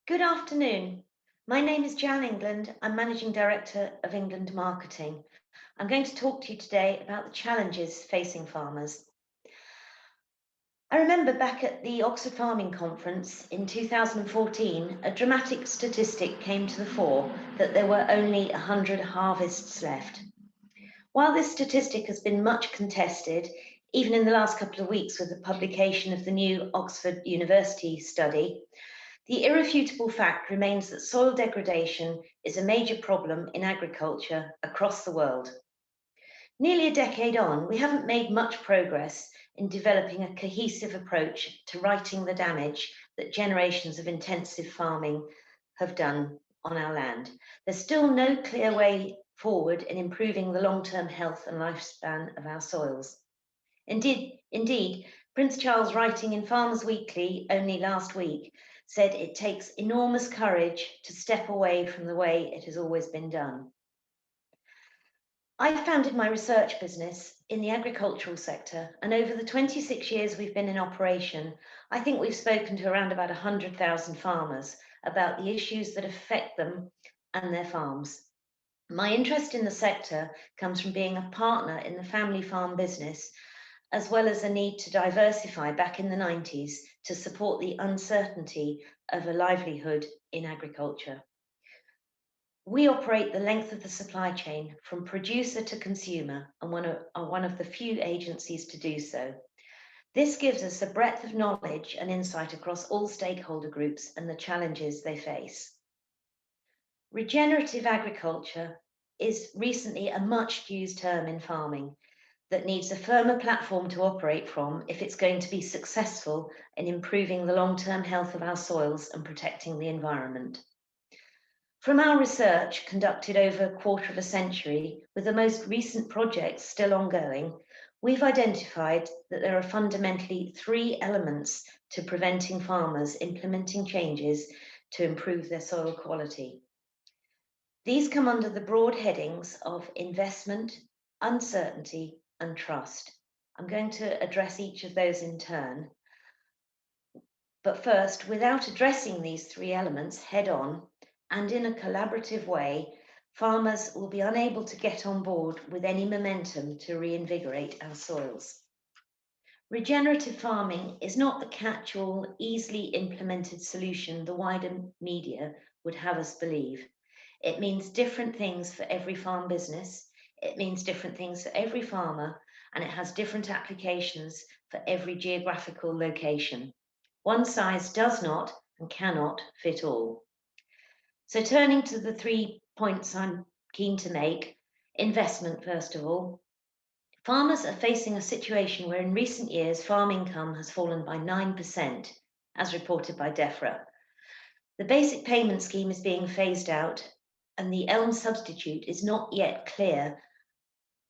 Good afternoon. My name is Jan England. I'm Managing Director of England Marketing. I'm going to talk to you today about the challenges facing farmers. I remember back at the Oxford Farming Conference in 2014, a dramatic statistic came to the fore that there were only 100 harvests left. While this statistic has been much contested, even in the last couple of weeks with the publication of the new Oxford University study, the irrefutable fact remains that soil degradation is a major problem in agriculture across the world. Nearly a decade on, we haven't made much progress in developing a cohesive approach to righting the damage that generations of intensive farming have done on our land. There's still no clear way forward in improving the long-term health and lifespan of our soils. Indeed, Prince Charles, writing in Farmers Weekly only last week, said it takes enormous courage to step away from the way it has always been done. I founded my research business in the agricultural sector, and over the 26 years we've been in operation, I think we've spoken to around about 100,000 farmers about the issues that affect them and their farms. My interest in the sector comes from being a partner in the family farm business, as well as a need to diversify back in the 90s to support the uncertainty of a livelihood in agriculture. We operate the length of the supply chain from producer to consumer and are one of the few agencies to do so. This gives us a breadth of knowledge and insight across all stakeholder groups and the challenges they face. Regenerative agriculture is recently a much used term in farming that needs a firmer platform to operate from if it's going to be successful in improving the long-term health of our soils and protecting the environment. From our research conducted over a quarter of a century, with the most recent projects still ongoing, we've identified that there are fundamentally three elements to preventing farmers implementing changes to improve their soil quality. These come under the broad headings of investment, uncertainty, and trust. I'm going to address each of those in turn. But first, without addressing these three elements head on and in a collaborative way, farmers will be unable to get on board with any momentum to reinvigorate our soils. Regenerative farming is not the catch-all, easily implemented solution the wider media would have us believe. It means different things for every farm business. It means different things for every farmer, and it has different applications for every geographical location. One size does not and cannot fit all. So turning to the 3 points I'm keen to make, investment first of all. Farmers are facing a situation where in recent years farm income has fallen by 9%, as reported by DEFRA. The basic payment scheme is being phased out and the elm substitute is not yet clear.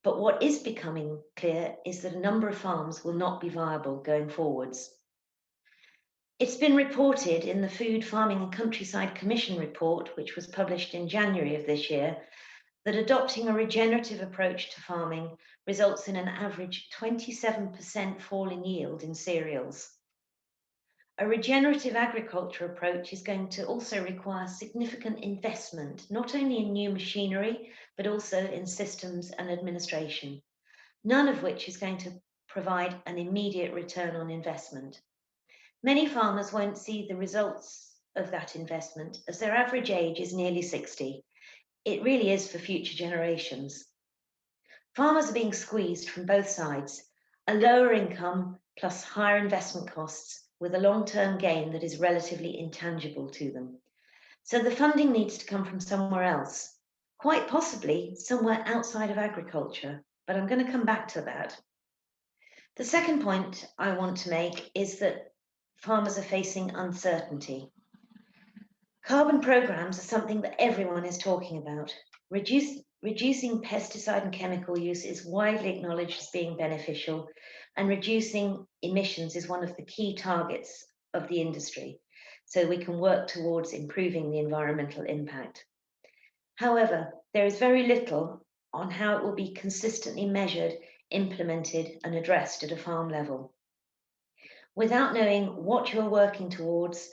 But what is becoming clear is that a number of farms will not be viable going forwards. It's been reported in the Food, Farming and Countryside Commission report, which was published in January of this year, that adopting a regenerative approach to farming results in an average 27% fall in yield in cereals. A regenerative agriculture approach is going to also require significant investment, not only in new machinery, but also in systems and administration, none of which is going to provide an immediate return on investment. Many farmers won't see the results of that investment as their average age is nearly 60. It really is for future generations. Farmers are being squeezed from both sides, a lower income plus higher investment costs with a long-term gain that is relatively intangible to them. So the funding needs to come from somewhere else, quite possibly somewhere outside of agriculture, but I'm going to come back to that. The second point I want to make is that farmers are facing uncertainty. Carbon programs are something that everyone is talking about. Reducing pesticide and chemical use is widely acknowledged as being beneficial, and reducing emissions is one of the key targets of the industry, so we can work towards improving the environmental impact. However, there is very little on how it will be consistently measured, implemented, and addressed at a farm level. Without knowing what you're working towards,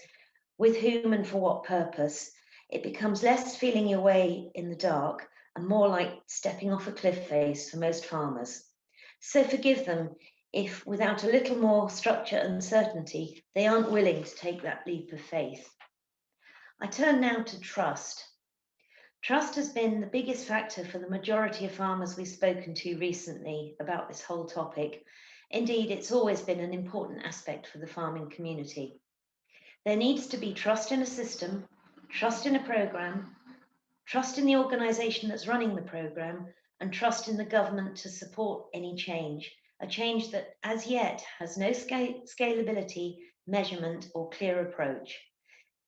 with whom and for what purpose, it becomes less feeling your way in the dark and more like stepping off a cliff face for most farmers. So forgive them if, without a little more structure and certainty, they aren't willing to take that leap of faith. I turn now to trust. Trust has been the biggest factor for the majority of farmers we've spoken to recently about this whole topic. Indeed, it's always been an important aspect for the farming community. There needs to be trust in a system, trust in a program, trust in the organisation that's running the program, and trust in the government to support any change, a change that as yet has no scalability, measurement, or clear approach.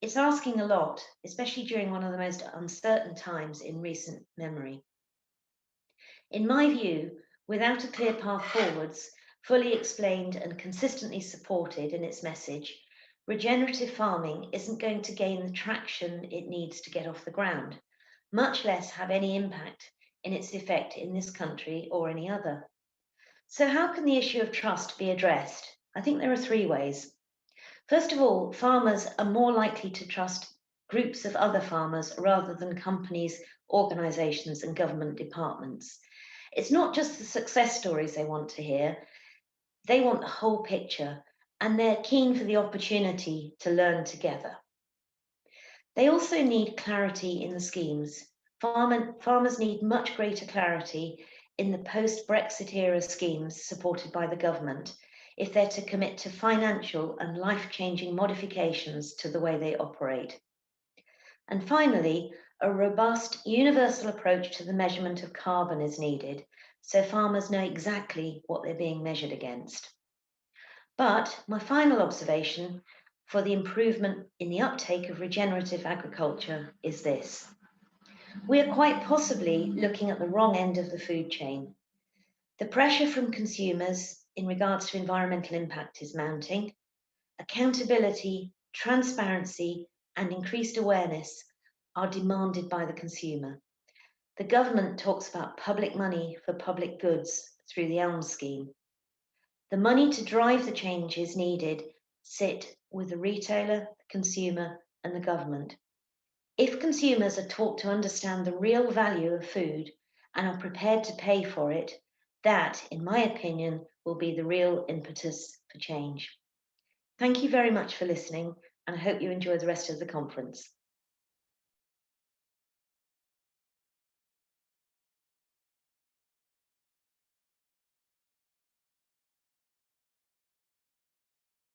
It's asking a lot, especially during one of the most uncertain times in recent memory. In my view, without a clear path forwards, fully explained and consistently supported in its message, regenerative farming isn't going to gain the traction it needs to get off the ground, much less have any impact in its effect in this country or any other. So, how can the issue of trust be addressed? I think there are three ways. First of all, farmers are more likely to trust groups of other farmers rather than companies, organisations, and government departments. It's not just the success stories they want to hear, they want the whole picture, and they're keen for the opportunity to learn together. They also need clarity in the schemes. Farmers need much greater clarity in the post-Brexit era schemes supported by the government if they're to commit to financial and life-changing modifications to the way they operate. And finally, a robust, universal approach to the measurement of carbon is needed, so farmers know exactly what they're being measured against. But my final observation for the improvement in the uptake of regenerative agriculture is this. We are quite possibly looking at the wrong end of the food chain. The pressure from consumers in regards to environmental impact is mounting. Accountability, transparency, and increased awareness are demanded by the consumer. The government talks about public money for public goods through the ELM scheme. The money to drive the changes needed sit with the retailer, the consumer, and the government. If consumers are taught to understand the real value of food and are prepared to pay for it, that, in my opinion, will be the real impetus for change. Thank you very much for listening, and I hope you enjoy the rest of the conference.